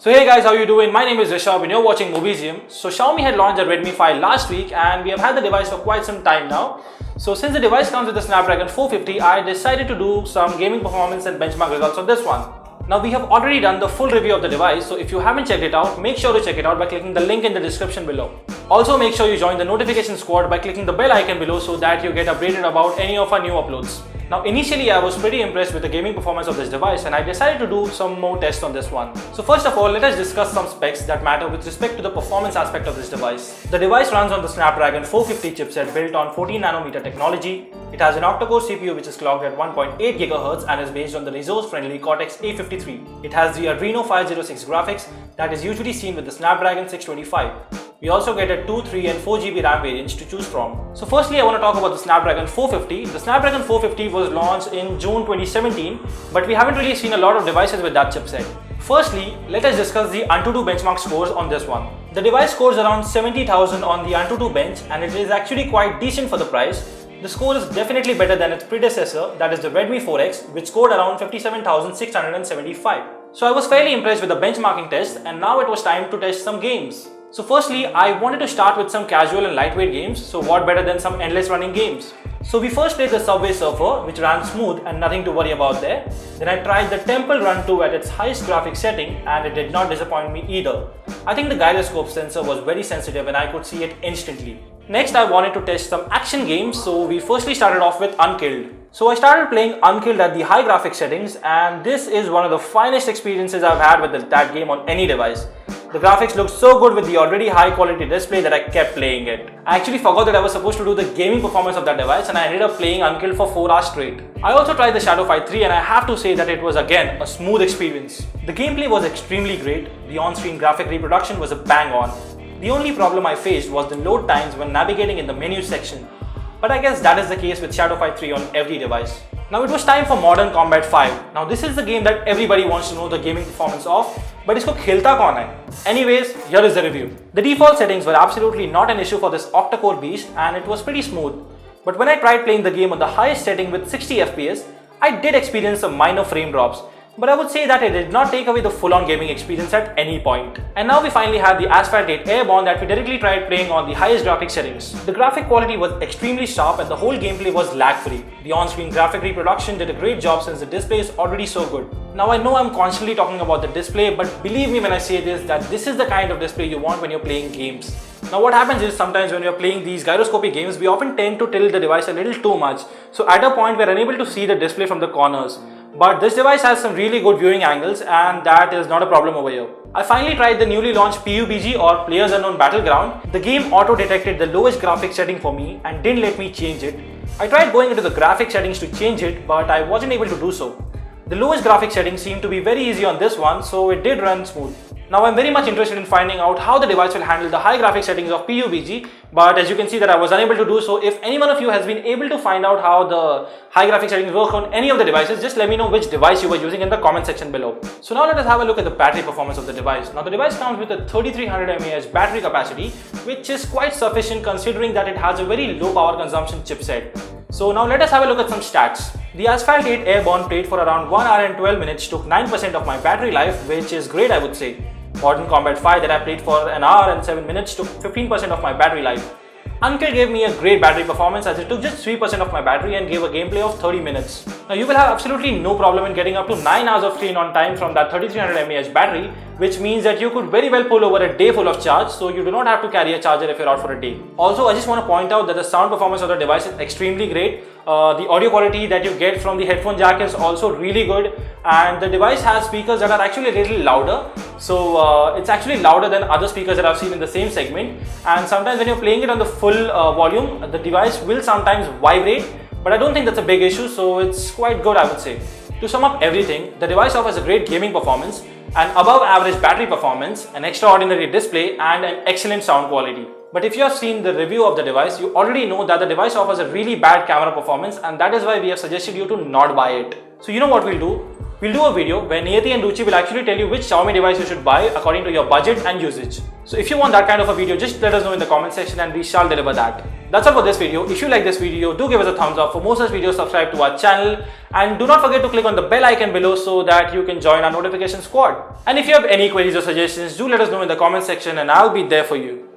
So hey guys, how you doing? My name is Rishabh and you're watching Mobizium. So Xiaomi had launched the Redmi 5 last week and we have had the device for quite some time now. So since the device comes with the Snapdragon 450, I decided to do some gaming performance and benchmark results on this one. Now we have already done the full review of the device, so if you haven't checked it out, make sure to check it out by clicking the link in the description below. Also make sure you join the notification squad by clicking the bell icon below so that you get updated about any of our new uploads. Now initially I was pretty impressed with the gaming performance of this device and I decided to do some more tests on this one. So first of all, let us discuss some specs that matter with respect to the performance aspect of this device. The device runs on the Snapdragon 450 chipset built on 14nm technology. It has an octa-core CPU which is clocked at 1.8 GHz and is based on the resource-friendly Cortex A53. It has the Adreno 506 graphics that is usually seen with the Snapdragon 625. We also get a 2, 3 and 4 GB RAM variants to choose from. So firstly I want to talk about the Snapdragon 450. The Snapdragon 450 was launched in June 2017, but we haven't really seen a lot of devices with that chipset. Firstly, let us discuss the AnTuTu benchmark scores on this one. The device scores around 70,000 on the AnTuTu bench and it is actually quite decent for the price. The score is definitely better than its predecessor, that is the Redmi 4X, which scored around 57,675. So I was fairly impressed with the benchmarking test and now it was time to test some games. So firstly, I wanted to start with some casual and lightweight games, so what better than some endless running games. So we first played the Subway Surfer, which ran smooth and nothing to worry about there. Then I tried the Temple Run 2 at its highest graphics setting and it did not disappoint me either. I think the gyroscope sensor was very sensitive and I could see it instantly. Next I wanted to test some action games, so we firstly started off with Unkilled. So I started playing Unkilled at the high graphics settings and this is one of the finest experiences I've had with that game on any device. The graphics looked so good with the already high quality display that I kept playing it. I actually forgot that I was supposed to do the gaming performance of that device and I ended up playing Unkilled for 4 hours straight. I also tried the Shadow Fight 3 and I have to say that it was again a smooth experience. The gameplay was extremely great, the on-screen graphic reproduction was a bang on. The only problem I faced was the load times when navigating in the menu section. But I guess that is the case with Shadow Fight 3 on every device. Now it was time for Modern Combat 5. Now this is the game that everybody wants to know the gaming performance of, but isko khelta kaun hai? Anyways, here is the review. The default settings were absolutely not an issue for this octa-core beast and it was pretty smooth. But when I tried playing the game on the highest setting with 60 FPS, I did experience some minor frame drops. But I would say that it did not take away the full-on gaming experience at any point. And now we finally have the Asphalt 8 Airborne that we directly tried playing on the highest graphic settings. The graphic quality was extremely sharp and the whole gameplay was lag-free. The on-screen graphic reproduction did a great job since the display is already so good. Now I know I'm constantly talking about the display, but believe me when I say this that this is the kind of display you want when you're playing games. Now what happens is sometimes when you're playing these gyroscopic games, we often tend to tilt the device a little too much. So at a point we're unable to see the display from the corners. But this device has some really good viewing angles and that is not a problem over here. I finally tried the newly launched PUBG or Players Unknown Battleground. The game auto-detected the lowest graphic setting for me and didn't let me change it. I tried going into the graphic settings to change it, but I wasn't able to do so. The lowest graphic settings seemed to be very easy on this one, so it did run smooth. Now I'm very much interested in finding out how the device will handle the high graphic settings of PUBG, but as you can see that I was unable to do so. If any one of you has been able to find out how the high graphic settings work on any of the devices, just let me know which device you were using in the comment section below. So now let us have a look at the battery performance of the device. Now the device comes with a 3300 mAh battery capacity, which is quite sufficient considering that it has a very low power consumption chipset. So now let us have a look at some stats. The Asphalt 8 Airborne played for around 1 hour and 12 minutes, took 9% of my battery life, which is great I would say. Modern Combat 5 that I played for an hour and 7 minutes took 15% of my battery life. Unkilled gave me a great battery performance as it took just 3% of my battery and gave a gameplay of 30 minutes. Now you will have absolutely no problem in getting up to 9 hours of screen on time from that 3300 mAh battery, which means that you could very well pull over a day full of charge, so you do not have to carry a charger if you're out for a day. Also, I just want to point out that the sound performance of the device is extremely great. The audio quality that you get from the headphone jack is also really good, and the device has speakers that are actually a little louder. So it's actually louder than other speakers that I've seen in the same segment, and sometimes when you're playing it on the full volume, the device will sometimes vibrate, but I don't think that's a big issue, so it's quite good I would say. To sum up everything, the device offers a great gaming performance, an above average battery performance, an extraordinary display and an excellent sound quality. But if you have seen the review of the device, you already know that the device offers a really bad camera performance and that is why we have suggested you to not buy it. So you know what we'll do? We'll do a video where Niyati and Ruchi will actually tell you which Xiaomi device you should buy according to your budget and usage. So if you want that kind of a video, just let us know in the comment section and we shall deliver that. that's all for this video. If you like this video, do give us a thumbs up. For more such videos, subscribe to our channel and do not forget to click on the bell icon below so that you can join our notification squad. And if you have any queries or suggestions, do let us know in the comment section and I'll be there for you.